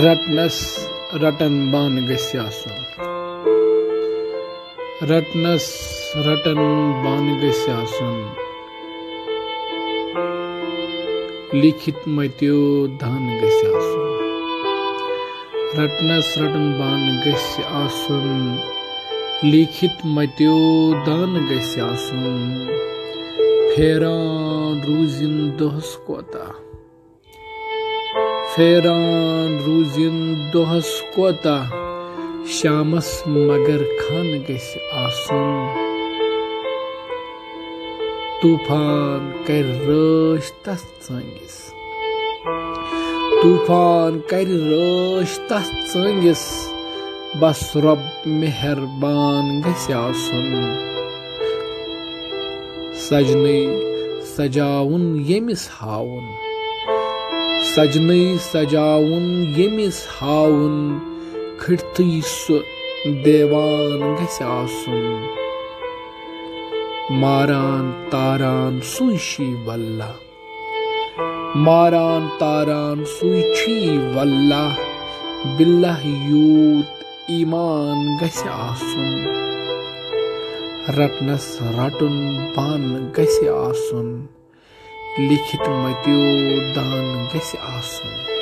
रटनस रटन बान गस्य आसन रटनस रटन बान गस्य आसन लिखित मत्यो दान गस्य आसन रटनस रटन बान गस्य आसन लिखित मत्यो दान गस्य आसन फेरान रूजिन दोहस कोता फेरान रूजिन दोहस कोता शामस मगर खान गस्य आसन तूफान कर रश तस चंगिस तूफान कर रश तस चंगिस बस रब मेहरबान गस्य आसन सजने सजाउन यमिस हाउन सजने सजाउन यमिस हाउन खिड़ती सु देवान गस्य आसन मारान तारान सुइशी वल्ला मारान तारान सुइची वल्ला बिल्लाह यूत ईमान गस्य आसन रटनस रटुन बान गस्य आसन लिखित मत्यो दान गस्य आसन।